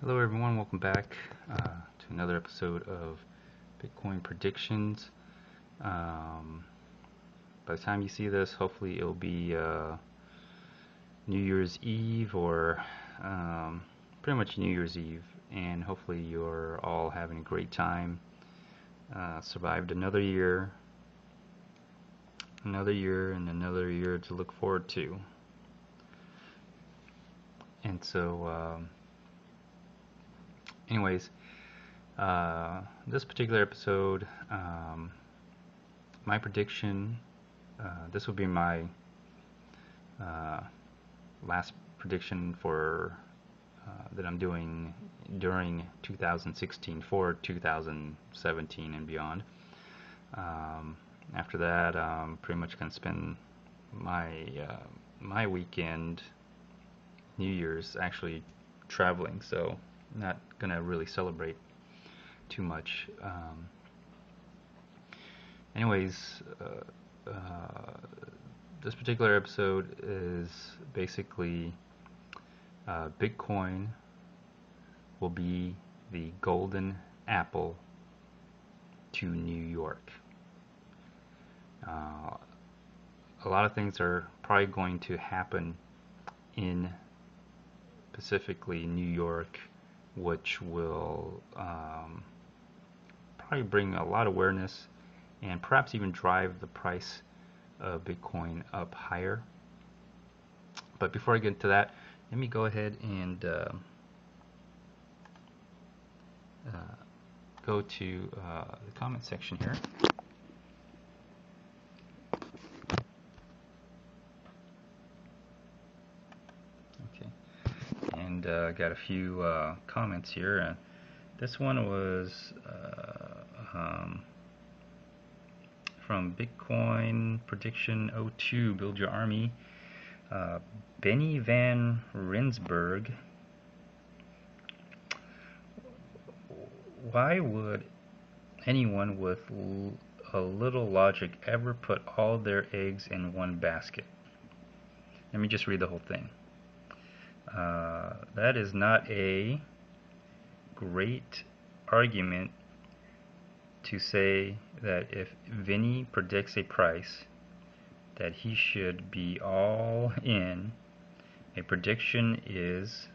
Hello everyone, welcome back to another episode of Bitcoin Predictions. By the time you see this, hopefully it'll be New Year's Eve or pretty much New Year's Eve, and hopefully you're all having a great time. Survived another year and another year to look forward to. And so anyways, this particular episode, my prediction, this will be my last prediction for that I'm doing during 2016 for 2017 and beyond. After that, I'm pretty much going to spend my weekend, New Year's, actually traveling, so not going to really celebrate too much. Anyways, this particular episode is basically Bitcoin will be the golden apple to New York. A lot of things are probably going to happen in specifically New York, which will probably bring a lot of awareness and perhaps even drive the price of Bitcoin up higher. But before I get into that, let me go ahead and go to the comment section here. Okay, and got a few comments here. This one was from Bitcoin Prediction 02, Build Your Army. Benny Van Rensburg. Why would anyone with a little logic ever put all their eggs in one basket? Let me just read the whole thing. That is not a great argument to say that if Vinny predicts a price that he should be all in. A prediction is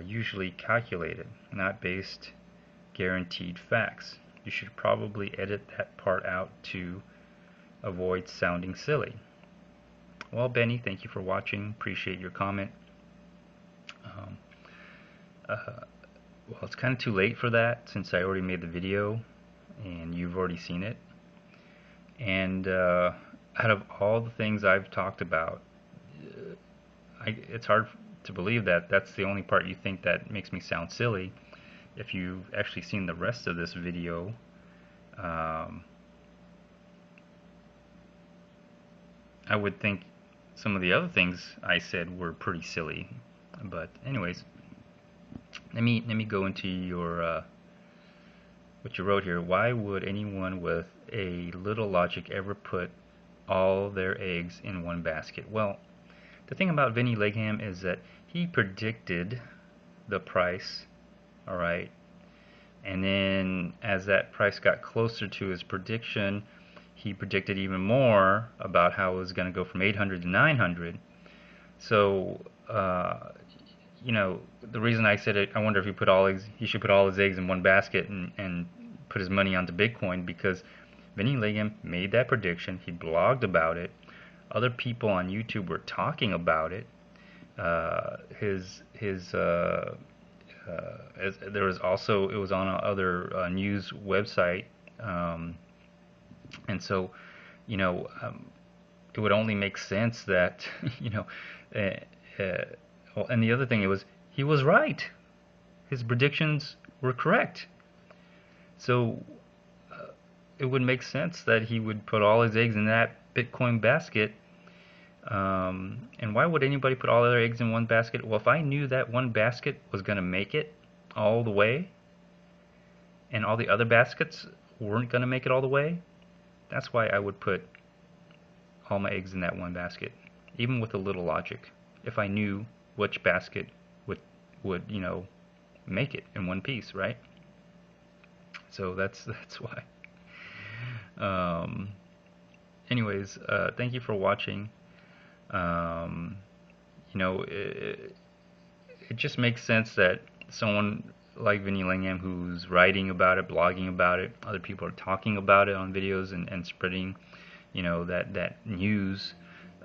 usually calculated, not based guaranteed facts. You should probably edit that part out to avoid sounding silly. Well, Benny, thank you for watching. Appreciate your comment. Well, it's kind of too late for that since I already made the video and you've already seen it. And out of all the things I've talked about, it's hard to believe that that's the only part you think that makes me sound silly. If you've actually seen the rest of this video, I would think some of the other things I said were pretty silly. But anyways, let me go into your what you wrote here. Why would anyone with a little logic ever put all their eggs in one basket? Well, the thing about Vinny Legham is that he predicted the price, all right, and then as that price got closer to his prediction, he predicted even more about how it was going to go from 800 to 900. So you know, the reason I said it, I wonder if he should put all his eggs in one basket and put his money onto Bitcoin, because Vinny Legham made that prediction. He blogged about it. Other people on YouTube were talking about it. There was also, it was on another news website, and so, you know, it would only make sense that, you know, well, and the other thing, he was right. His predictions were correct. So it would make sense that he would put all his eggs in that Bitcoin basket. And why would anybody put all their eggs in one basket? Well, if I knew that one basket was going to make it all the way, and all the other baskets weren't going to make it all the way, that's why I would put all my eggs in that one basket, even with a little logic. If I knew which basket would you know, make it in one piece, right? So that's why. Um, Anyways, thank you for watching. Um, it just makes sense that someone like Vinny Langham, who's writing about it, blogging about it, other people are talking about it on videos and spreading, that news,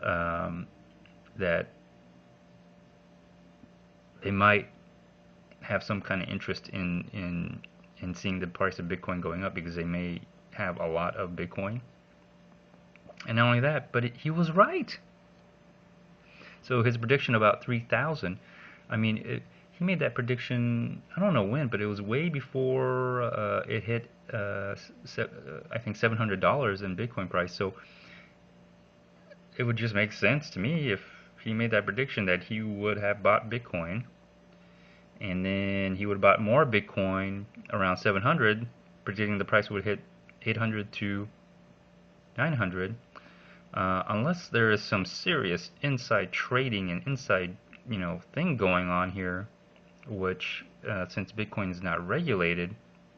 um, that they might have some kind of interest in seeing the price of Bitcoin going up because they may have a lot of Bitcoin. And not only that, but he was right. So his prediction about 3,000, I mean, he made that prediction, I don't know when, but it was way before it hit, I think, $700 in Bitcoin price. So it would just make sense to me if he made that prediction that he would have bought Bitcoin, and then he would have bought more Bitcoin around 700, predicting the price would hit 800 to 900. Unless there is some serious inside trading and inside, thing going on here, which, since Bitcoin is not regulated,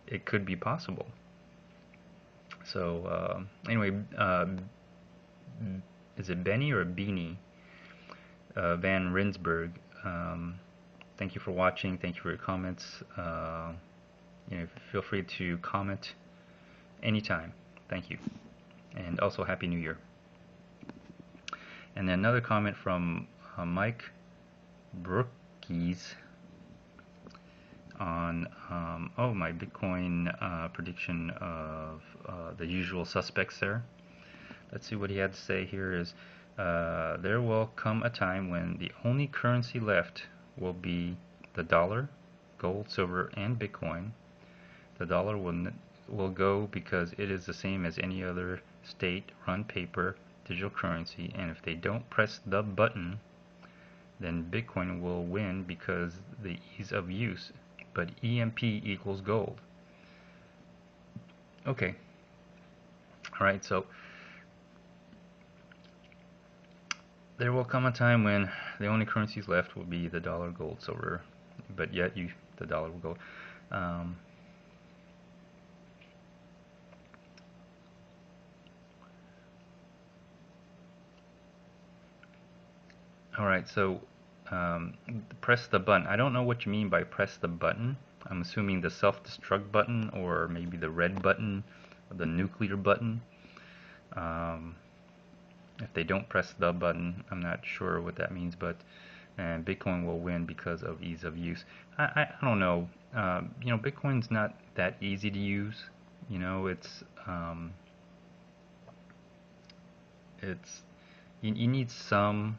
it could be possible. So, anyway, is it Benny or Beanie? Van Rinsberg. Thank you for watching. Thank you for your comments. Feel free to comment anytime. Thank you. And also, Happy New Year. And then another comment from Mike Brookies on my Bitcoin prediction of the usual suspects there. Let's see what he had to say here is, there will come a time when the only currency left will be the dollar, gold, silver, and Bitcoin. The dollar will go because it is the same as any other state-run paper digital currency, and if they don't press the button, then Bitcoin will win because the ease of use. But EMP equals gold. Okay. Alright, so there will come a time when the only currencies left will be the dollar, gold, silver, but yet the dollar will go. Alright, so press the button. I don't know what you mean by press the button. I'm assuming the self-destruct button, or maybe the red button, or the nuclear button. If they don't press the button, I'm not sure what that means, but Bitcoin will win because of ease of use. I don't know. Bitcoin's not that easy to use. It's you need some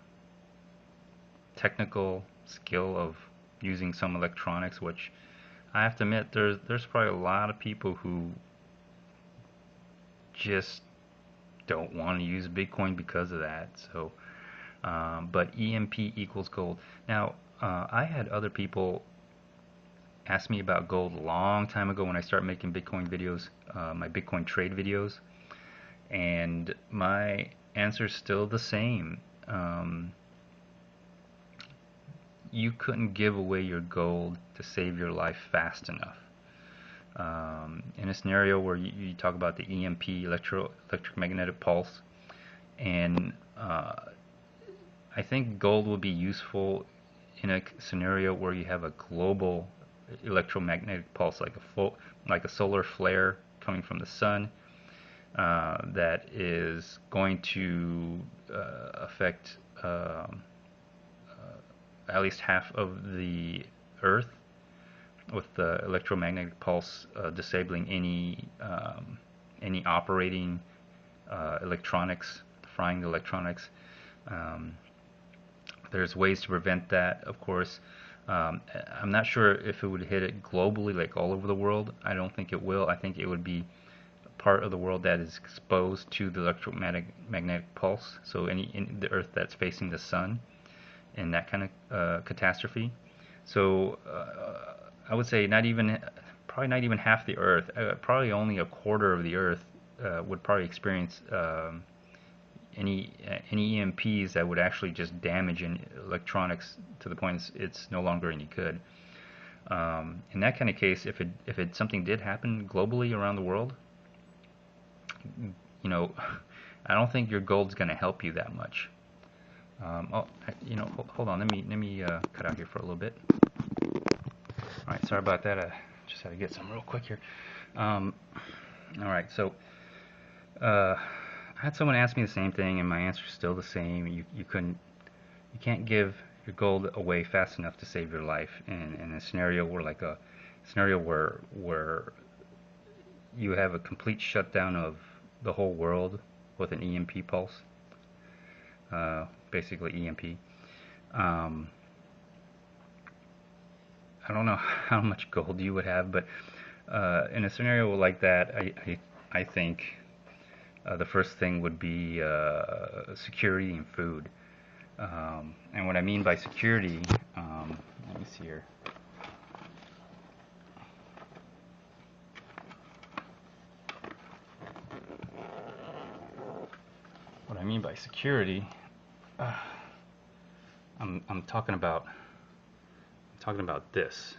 technical skill of using some electronics, which I have to admit there's probably a lot of people who just don't want to use Bitcoin because of that. So, but EMP equals gold. Now, I had other people ask me about gold a long time ago when I started making Bitcoin videos, my Bitcoin trade videos, and my answer is still the same. You couldn't give away your gold to save your life fast enough. In a scenario where you talk about the EMP, electromagnetic pulse, and I think gold will be useful in a scenario where you have a global electromagnetic pulse, like a solar flare coming from the sun, that is going to affect at least half of the Earth, with the electromagnetic pulse disabling any operating electronics, frying the electronics. There's ways to prevent that, of course. I'm not sure if it would hit it globally, like all over the world. I don't think it will. I think it would be part of the world that is exposed to the electromagnetic pulse, so in the Earth that's facing the sun, in that kind of catastrophe. So I would say probably not even half the Earth, probably only a quarter of the Earth would probably experience any EMPs that would actually just damage electronics to the point it's no longer any good. In that kind of case, if something did happen globally around the world, you know, I don't think your gold's going to help you that much. Hold on. Let me cut out here for a little bit. All right, sorry about that. I just had to get some real quick here. All right, so I had someone ask me the same thing, and my answer is still the same. You can't give your gold away fast enough to save your life in a scenario where you have a complete shutdown of the whole world with an EMP pulse, basically EMP. I don't know how much gold you would have, but in a scenario like that, I think the first thing would be security and food. And what I mean by security, let me see here. What I mean by security, I'm talking about this.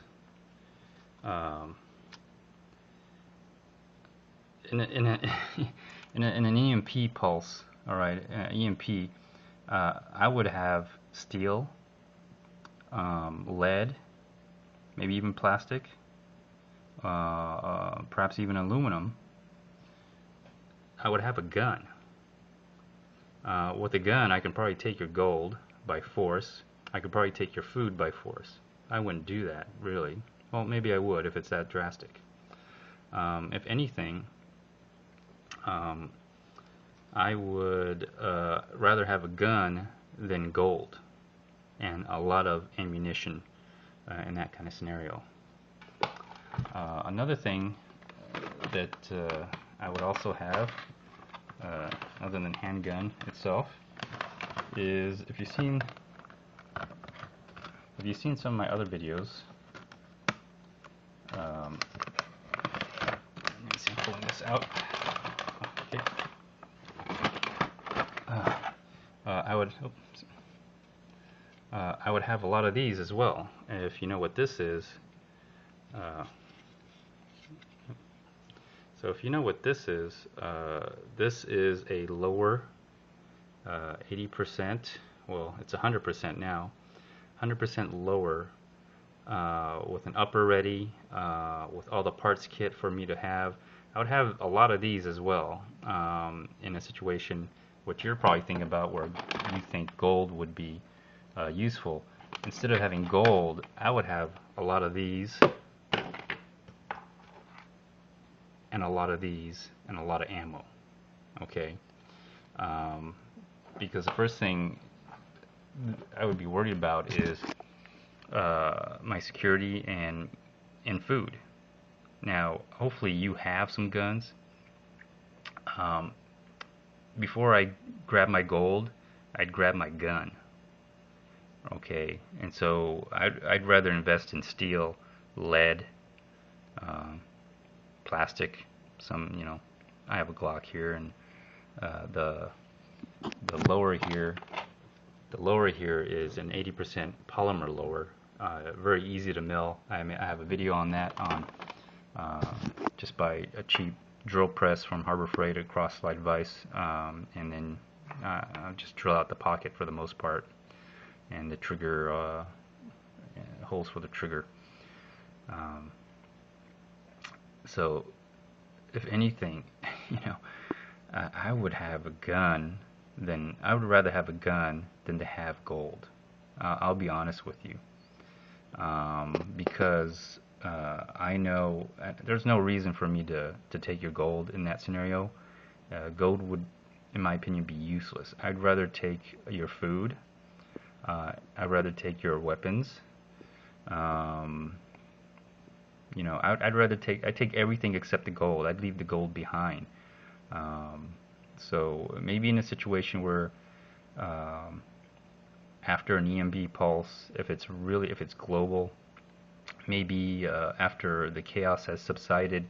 In an EMP pulse, all right, EMP, I would have steel, lead, maybe even plastic, perhaps even aluminum. I would have a gun. With a gun, I can probably take your gold by force. I could probably take your food by force. I wouldn't do that, really. Well, maybe I would if it's that drastic. If anything, I would rather have a gun than gold and a lot of ammunition in that kind of scenario. Another thing that I would also have, other than handgun itself, is if you've seen some of my other videos, let me see, I'm pulling this out. Okay. I would have a lot of these as well. If you know what this is, so if you know what this is a lower 80%. Well, it's 100% now. 100% lower with an upper ready, with all the parts kit for me to have. I would have a lot of these as well in a situation what you're probably thinking about where you think gold would be useful. Instead of having gold, I would have a lot of these and a lot of these and a lot of ammo. Okay, because the first thing I would be worried about is my security and food. Now, hopefully you have some guns. Before I grab my gold, I'd grab my gun. Okay, and so I'd rather invest in steel, lead, plastic. I have a Glock here, and the lower here. The lower here is an 80% polymer lower, very easy to mill. I have a video on that on just by a cheap drill press from Harbor Freight, a cross slide vise, and then I'll just drill out the pocket for the most part, and the trigger holes for the trigger. So, if anything, I would have a gun. I would rather have a gun than to have gold. I'll be honest with you, because I know there's no reason for me to take your gold in that scenario. Gold would, in my opinion, be useless. I'd rather take your food. I'd rather take your weapons. I'd rather take everything except the gold. I'd leave the gold behind. So maybe in a situation where after an EMB pulse, if it's global, maybe after the chaos has subsided,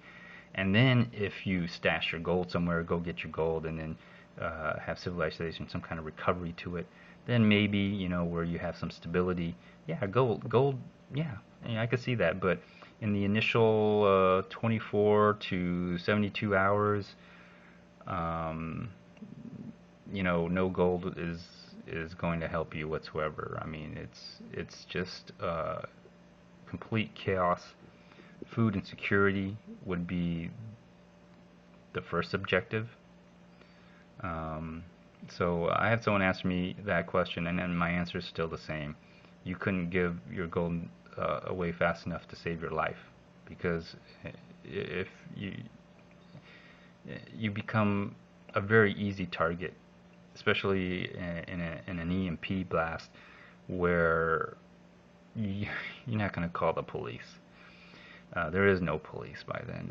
and then if you stash your gold somewhere, go get your gold, and then have civilization, some kind of recovery to it, then maybe where you have some stability, yeah, gold Yeah, yeah, I could see that, but in the initial 24 to 72 hours, um, no gold is going to help you whatsoever. I mean, it's just complete chaos. Food insecurity would be the first objective. Um, so I had someone ask me that question, and then my answer is still the same. You couldn't give your gold away fast enough to save your life, because if you become a very easy target, especially in an EMP blast, where you're not going to call the police. There is no police by then,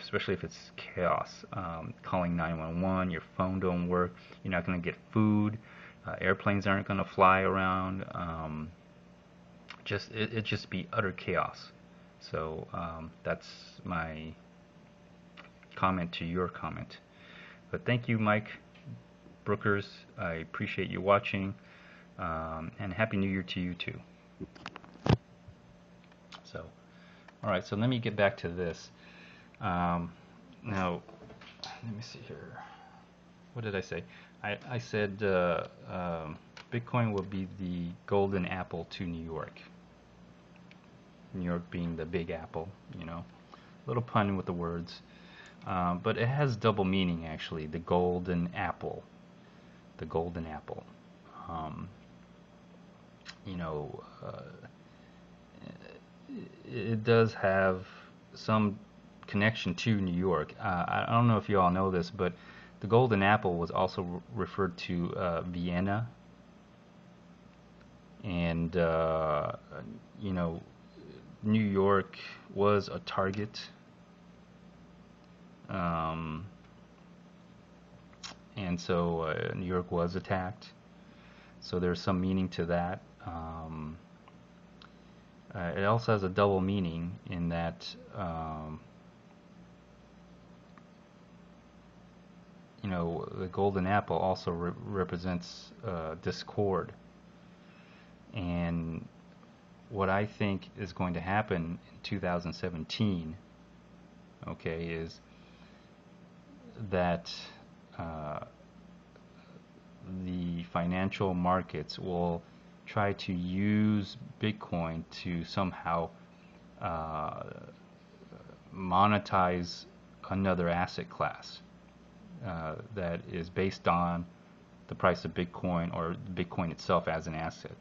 especially if it's chaos. Calling 911, your phone don't work, you're not going to get food, airplanes aren't going to fly around. It just be utter chaos. So that's my comment to your comment. But thank you, Mike Brookers. I appreciate you watching, and Happy New Year to you too. So, all right, so let me get back to this. Now, let me see here. What did I say? I said Bitcoin will be the golden apple to New York. New York being the big apple, little pun with the words. But it has double meaning, actually. The golden apple. The golden apple. You know, it does have some connection to New York. I don't know if you all know this, but the golden apple was also referred to Vienna. And, New York was a target. And so New York was attacked. So there's some meaning to that. It also has a double meaning in that, the golden apple also represents discord. And what I think is going to happen in 2017, okay, is that the financial markets will try to use Bitcoin to somehow monetize another asset class that is based on the price of Bitcoin or Bitcoin itself as an asset.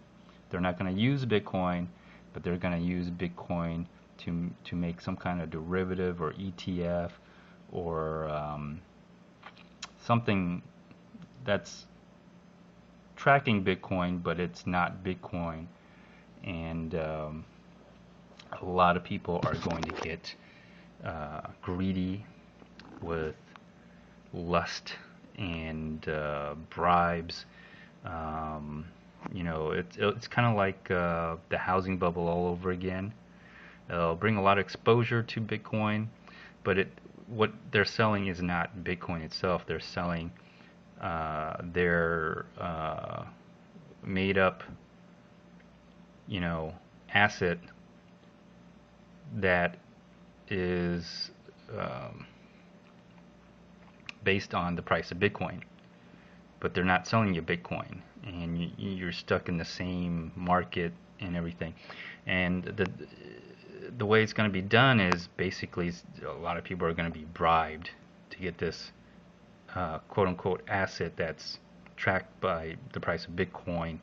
They're not going to use Bitcoin, but they're going to use Bitcoin to make some kind of derivative or ETF or something that's tracking Bitcoin, but it's not Bitcoin. And a lot of people are going to get greedy with lust and bribes. It's kind of like the housing bubble all over again. It'll bring a lot of exposure to Bitcoin, but what they're selling is not Bitcoin itself. They're selling their made up, asset that is based on the price of Bitcoin. But they're not selling you Bitcoin, and you're stuck in the same market and everything. And the way it's going to be done is basically a lot of people are going to be bribed to get this quote unquote asset that's tracked by the price of Bitcoin.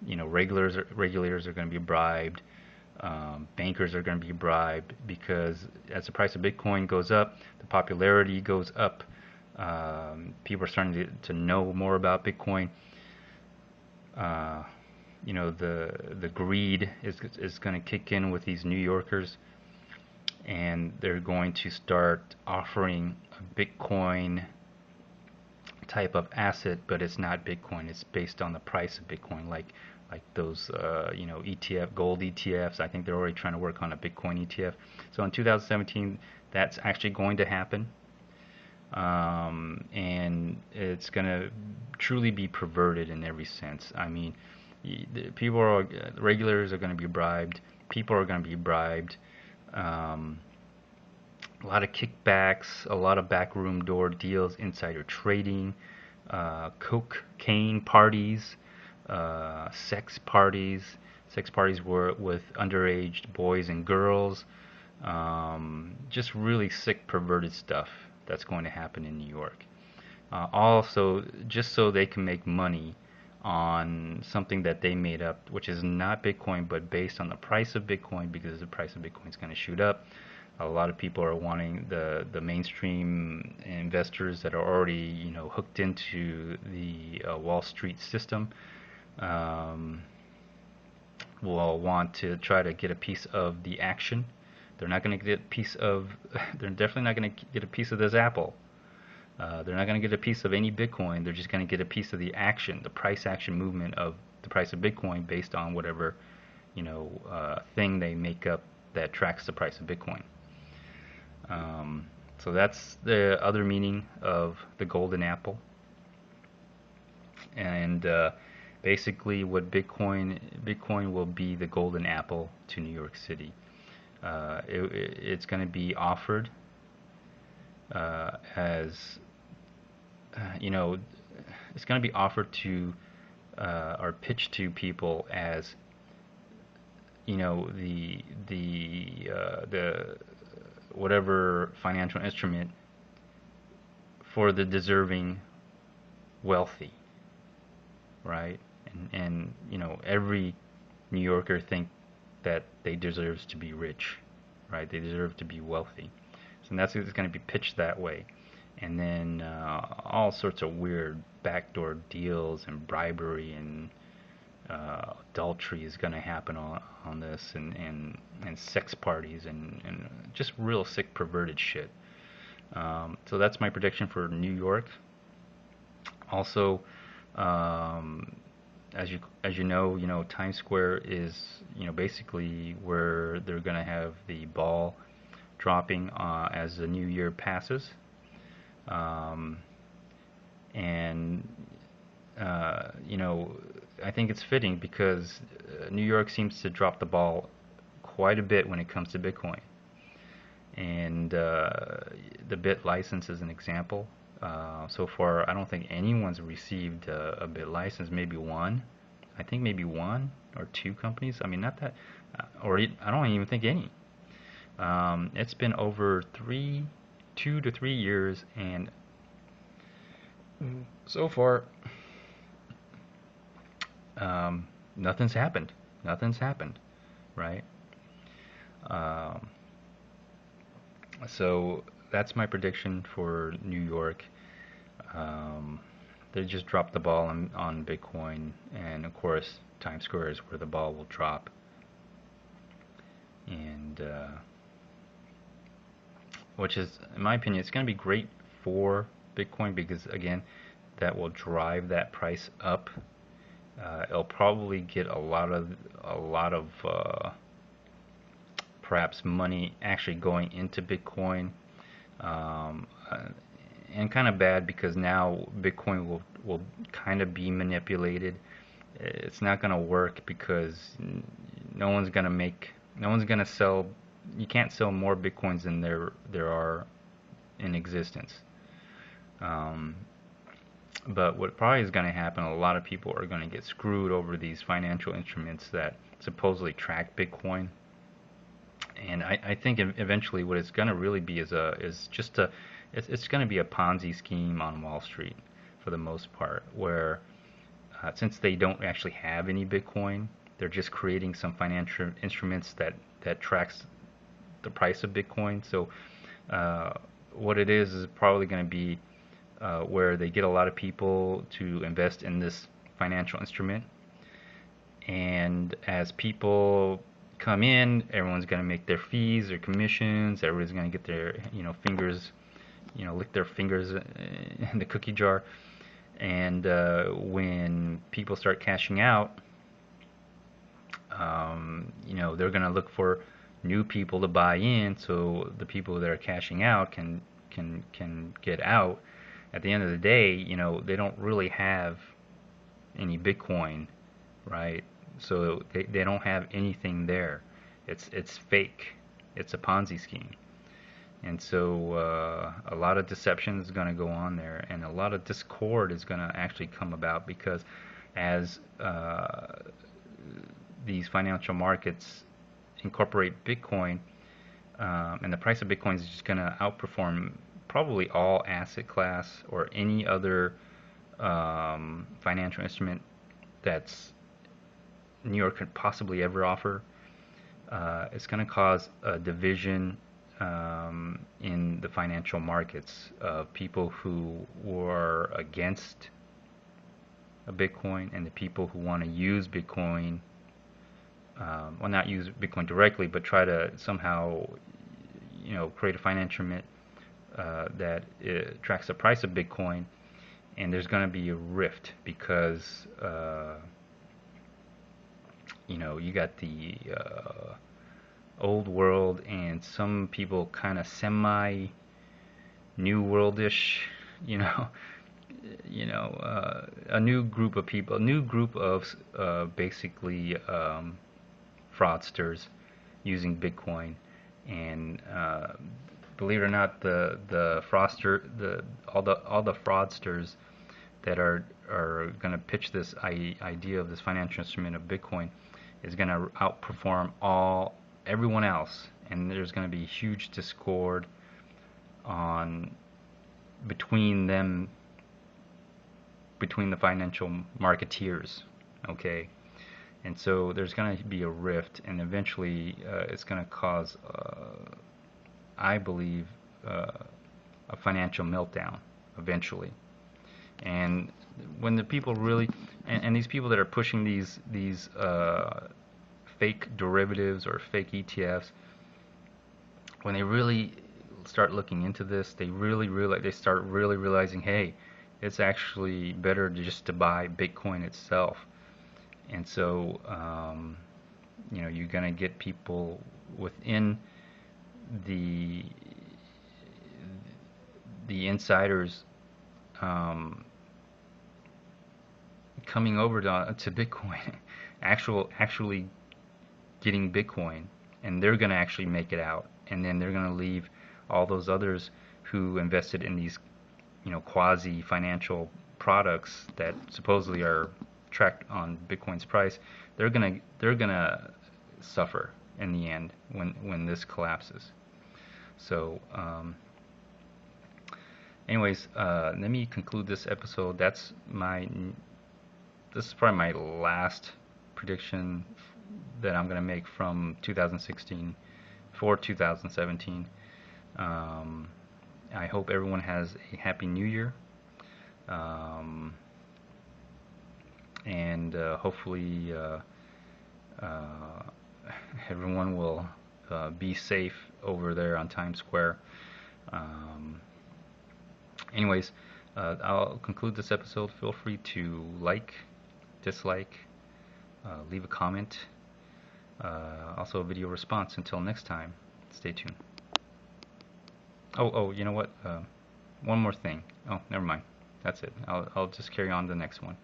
Regulators are going to be bribed. Bankers are going to be bribed, because as the price of Bitcoin goes up, the popularity goes up. People are starting to know more about Bitcoin. The greed is going to kick in with these New Yorkers, and they're going to start offering a Bitcoin type of asset, but it's not Bitcoin. It's based on the price of Bitcoin, like those ETF gold ETFs. I think they're already trying to work on a Bitcoin ETF. So in 2017, that's actually going to happen. And it's going to truly be perverted in every sense. I mean, People are regulars are going to be bribed. People are going to be bribed. Um, a lot of kickbacks, a lot of backroom door deals, insider trading, cocaine parties, sex parties were with underage boys and girls. Just really sick, perverted stuff that's going to happen in New York. Also, just so they can make money on something that they made up, which is not Bitcoin, but based on the price of Bitcoin, because the price of Bitcoin is going to shoot up. A lot of people are wanting the mainstream investors that are already hooked into the Wall Street system um, will want to try to get a piece of the action. They're not going to get a piece of. They're definitely not going to get a piece of this apple. They're not going to get a piece of any Bitcoin. They're just going to get a piece of the action, the price action movement of the price of Bitcoin based on whatever thing they make up that tracks the price of Bitcoin. So that's the other meaning of the golden apple. And basically, what Bitcoin will be the golden apple to New York City. It's going to be offered as it's going to be offered to or pitched to people as the whatever financial instrument for the deserving wealthy, right? And every New Yorker think that they deserve to be rich, right? They deserve to be wealthy. So that's it's going to be pitched that way. And then all sorts of weird backdoor deals and bribery and adultery is going to happen on this, and sex parties and just real sick, perverted shit. So that's my prediction for New York. Also, as you know, Times Square is basically where they're going to have the ball dropping as the new year passes. And I think it's fitting because New York seems to drop the ball quite a bit when it comes to Bitcoin. And the Bit license is an example. So far, I don't think anyone's received a Bit license. Maybe one. I think maybe one or two companies. I mean, not that, I don't even think any. It's been over 2 to 3 years, and so far, nothing's happened. Nothing's happened, right? So that's my prediction for New York. They just dropped the ball on Bitcoin, and of course, Times Square is where the ball will drop. And which is, in my opinion, it's going to be great for Bitcoin because, again, that will drive that price up. It'll probably get a lot of perhaps money actually going into Bitcoin, and kind of bad because now Bitcoin will kind of be manipulated. It's not going to work because no one's going to sell. You can't sell more Bitcoins than there are in existence. But what probably is going to happen, a lot of people are going to get screwed over these financial instruments that supposedly track Bitcoin. And I think eventually what it's going to really be is it's going to be a Ponzi scheme on Wall Street for the most part, where since they don't actually have any Bitcoin, they're just creating some financial instruments that tracks the price of Bitcoin. So what it is probably going to be where they get a lot of people to invest in this financial instrument, and as people come in, everyone's going to make their fees, their commissions. Everybody's going to get their fingers, lick their fingers in the cookie jar. And when people start cashing out, they're going to look for new people to buy in, so the people that are cashing out can get out. At the end of the day, they don't really have any Bitcoin right? So they don't have anything there. It's fake. It's a Ponzi scheme. And so a lot of deception is going to go on there, and a lot of discord is going to actually come about, because as these financial markets incorporate Bitcoin, and the price of Bitcoin is just going to outperform probably all asset class or any other financial instrument that's New York could possibly ever offer. It's going to cause a division in the financial markets of people who were against Bitcoin and the people who want to use Bitcoin. Well, not use Bitcoin directly, but try to somehow, create a financial instrument that tracks the price of Bitcoin. And there's going to be a rift because, you got the old world and some people kind of semi new worldish, a new group of people, a new group of basically fraudsters using Bitcoin. And believe it or not, all the fraudsters that are going to pitch this idea of this financial instrument of Bitcoin is going to outperform everyone else, and there's going to be huge discord between the financial marketeers, okay? And so there's going to be a rift, and eventually it's going to cause, I believe, a financial meltdown eventually. And when the people really, and these people that are pushing these fake derivatives or fake ETFs, when they really start looking into this, they start really realizing, hey, it's actually better just to buy Bitcoin itself. And so, you're going to get people within the insiders coming over to Bitcoin, actually getting Bitcoin, and they're going to actually make it out, and then they're going to leave all those others who invested in these, quasi financial products that supposedly are tracked on Bitcoin's price. They're gonna suffer in the end when this collapses. So, anyways, let me conclude this episode. This is probably my last prediction that I'm gonna make from 2016 for 2017. I hope everyone has a happy new year. And hopefully everyone will be safe over there on Times Square. Anyways, I'll conclude this episode. Feel free to like, dislike, leave a comment, also a video response. Until next time, stay tuned. Oh, you know what? One more thing. Oh, never mind. That's it. I'll just carry on the next one.